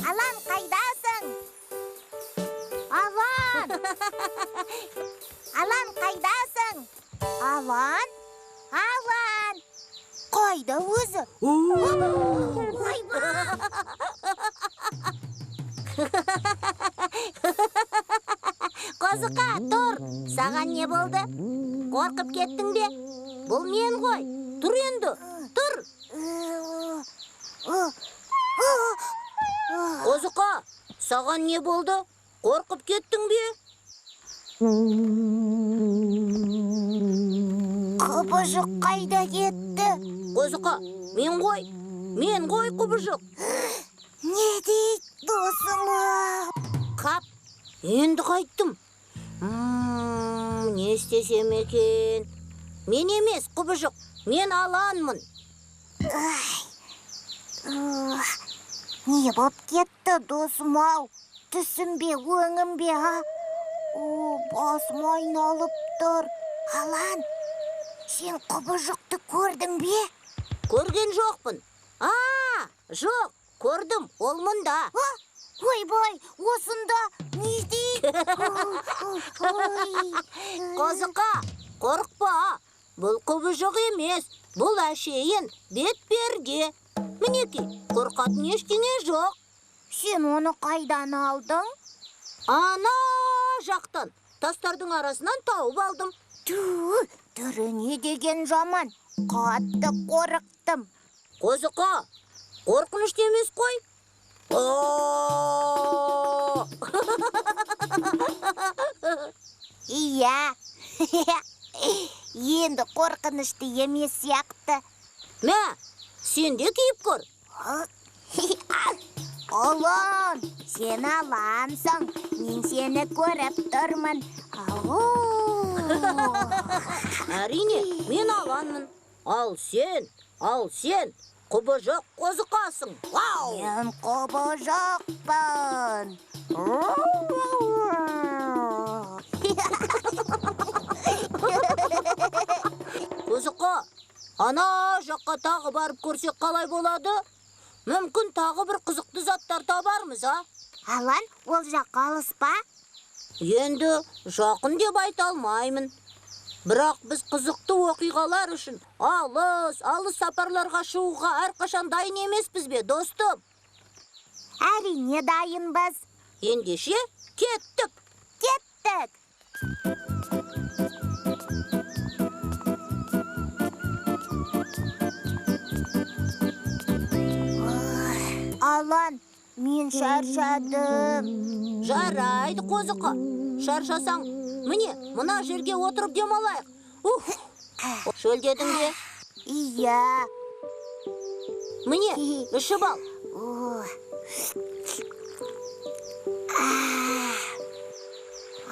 Алан, қайдасың? Алан! Алан, қайдасың? Алан? Алан! Қайда өзі? Ойбай! Қозықа, тұр! Саған не болды? Қорқып кеттің бе? Бұл мен ғой. Тұр енді, тұр! Қозықа, саған не болды? Қорқып кеттің бе? Құбыжық қайда кетті? Қозықа, мен ғой Құбыжық. Не дейді досым? Қап, енді қайттым. Не істесем екен? Мен емес Құбыжық, мен Аланмын. Не боп кетті досым-ау? Түсім бе, өңім бе, а? Басым айналып тұр. Алан, сен Құбыжықты көрдің бе? Көрген жоқпын. Жоқ, көрдім, ол мұнда. Ойбай, осында не дейді? Қозықа, қорықпа. Бұл Құбыжық емес, бұл әшейін бетперде. Мінеки, қорқатын ештеңе жоқ. Сен оны қайдан алдың? Ана жақтан, тастардың арасынан тауып алдым. Түрі не деген жаман, қатты қорықтым. Қозықа, қорқынышты емес қой. Иә, енді қорқынышты емес сияқты. Мә, сен де киіп көр. Алан, сен Алансың, мен сені көріп тұрмын. Әрине, мен Аланмын. Ал сен Құбыжық Қозықасың. Мен Құбыжықпын. Қозықа, ана жаққа тағы барып көрсек қалай болады? Мүмкін тағы бір қызықты заттар табармыз, а? Алан, ол жаққа алыс па? Енді жақын деп айта алмаймын. Бірақ біз қызықты оқиғалар үшін алыс сапарларға шығуға әрқашан дайын емеспіз бе, достым? Әрине дайынбыз. Ендеше кеттік. Алан, мен шаршадым. Жарайды, Қозықа. Шаршасаң, міне, мына жерге отырып демалайық. Шөлдедің бе? Иә. Міне, ішіп ал.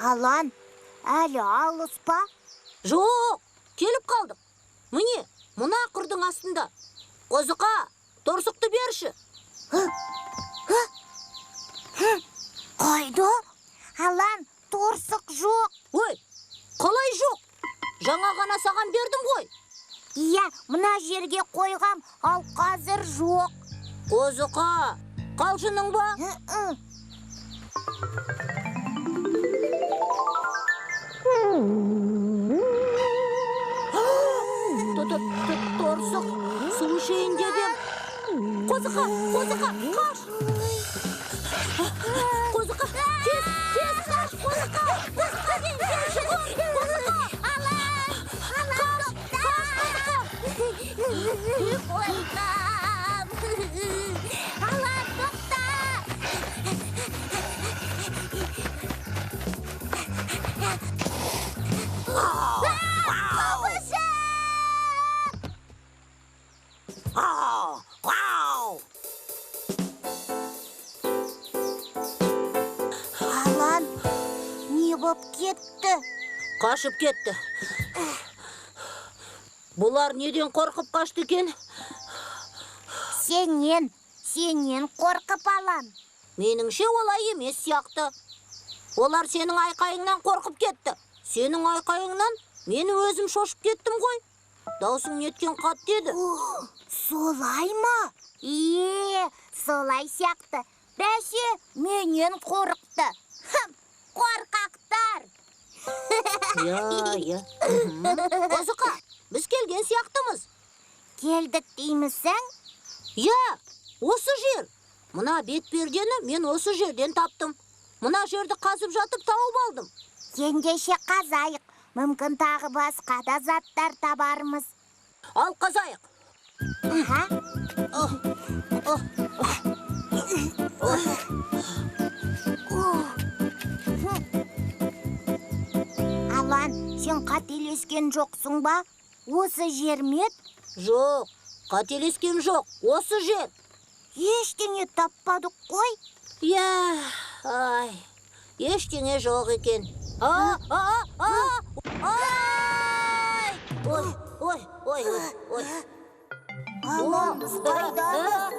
Алан, әлі алыс па? Жоқ, келіп қалдық. Міне, мына қырдың астында. Қозықа, торсықты берші. Қайда? Алан, торсық жоқ. Ой, қалай жоқ? Жаңа ғана саған бердім ғой. Иә, мына жерге қойғам, ал қазір жоқ. Қозықа, қалжының ба? Торсық, су ішейін деп ем. Қозықа, қаш! Қозықа, тез қаш, Қозықа! Қозықа, Алан! Қойқам! Алан, тоқта! Құбыжық! Алан, не боп кетті? Қашып кетті. Бұлар неден қорқып қашты екен? Сенен қорқып, Алан. Меніңше олай емес сияқты. Олар сенің айқайыңнан қорқып кетті. Сенің айқайыңнан мен өзім шошып кеттім ғой. Даусың неткен қатты еді? Солай ма? Солай сияқты. Бәсе, менен қорықты. Қорқақтар. Я. Қозықа, біз келген сияқтымыз. Келдік деймісің? Я, осы жер. Мына бетпердені мен осы жерден таптым. Мына жерді қазып жатып тауып алдым. Ендеше қазайық. Мүмкін тағы басқа да заттар табармыз. Ал қазайық. Алан, сен қателескен жоқсың ба? Осы жер ме? Жоқ, қателескен жоқ. Осы жер. Ештеңе таппадық қой. Ештеңе жоқ екен. Ой. Алан, біз қайдамыз?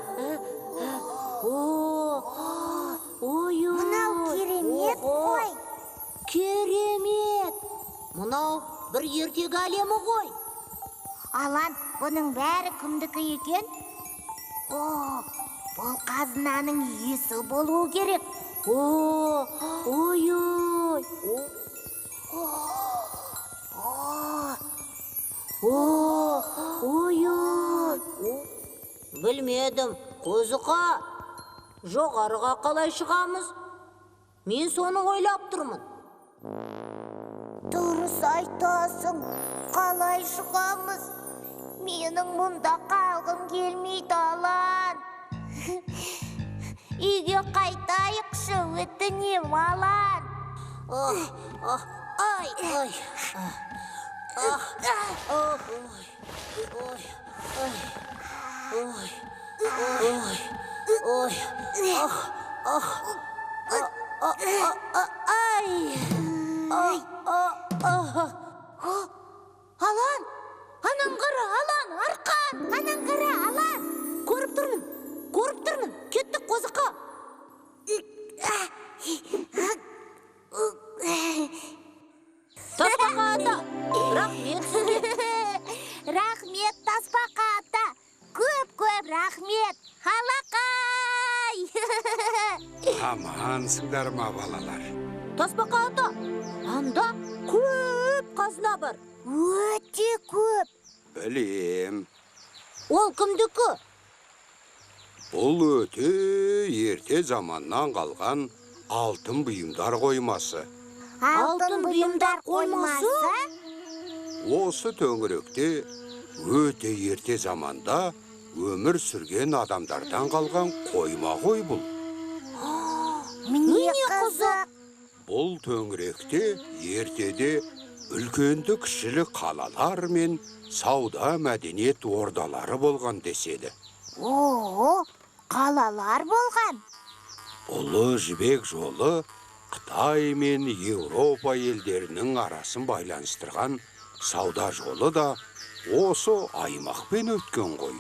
Мынау керемет қой. Керемет. Мынау бір ертегі әлемі ғой. Алан, бұның бәрі кімдікі екен? Бұл қазынаның иесі болуы керек. Ой. Білмедім, Қозықа. Жоғарыға қалай шығамыз? Мен соны ойлап тұрмын. Дұрыс айтасың. Қалай шығамыз? Менің мұнда қалғым келмейді, Алан. Үйге қайтайықшы, өтінем, Алан. Алан, анан қара, Алан, арқан, анан қара, Алан. Көріп тұрмын, кеттік, Қозықа. Тасбақа ата, рахмет сізге. Рахмет, Тасбақа ата. Көп рахмет. Алақай. Амансыңдар ма, балалар? Тасбақа ата, анда көп қазына бар. Өте көп. Білем. Ол кімдікі? Бұл өте ерте заманнан қалған алтын бұйымдар қоймасы. Алтын бұйымдар қоймасы? Осы төңіректе өте ерте заманда өмір сүрген адамдардан қалған қойма ғой бұл. Міне қызық. Бұл төңіректе ертеде үлкенді кішілі қалалар мен сауда мәдениет ордалары болған деседі. Қалалар болған. Ұлы жібек жолы Қытай мен Еуропа елдерінің арасын байланыстырған сауда жолы да осы аймақпен өткен ғой.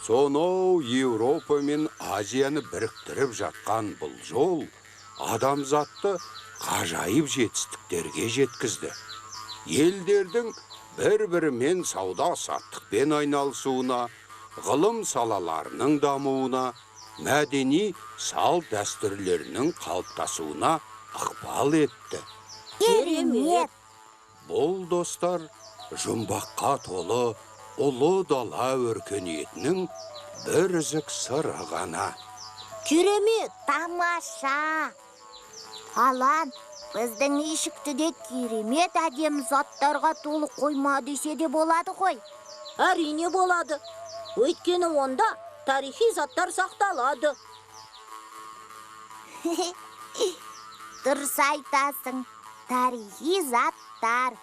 Сонау Еуропа мен Азияны біріктіріп жатқан бұл жол адамзатты ғажайып жетістіктерге жеткізді. Елдердің бір-бірімен сауда-саттықпен айналысуына, ғылым салаларының дамуына, мәдени салт дәстүрлерінің қалыптасуына ықпал етті. Керемет! Бұл достар жұмбаққа толы ұлы дала өркениетінің бір үзік сыры ғана. Керемет! Тамаша! Алан, біздің үйшікті де керемет әдемі заттарға толы қойма десе де болады ғой. Әрине болады. Өйткені онда тарихи заттар сақталады. Дұрыс айтасың, тарихи заттар.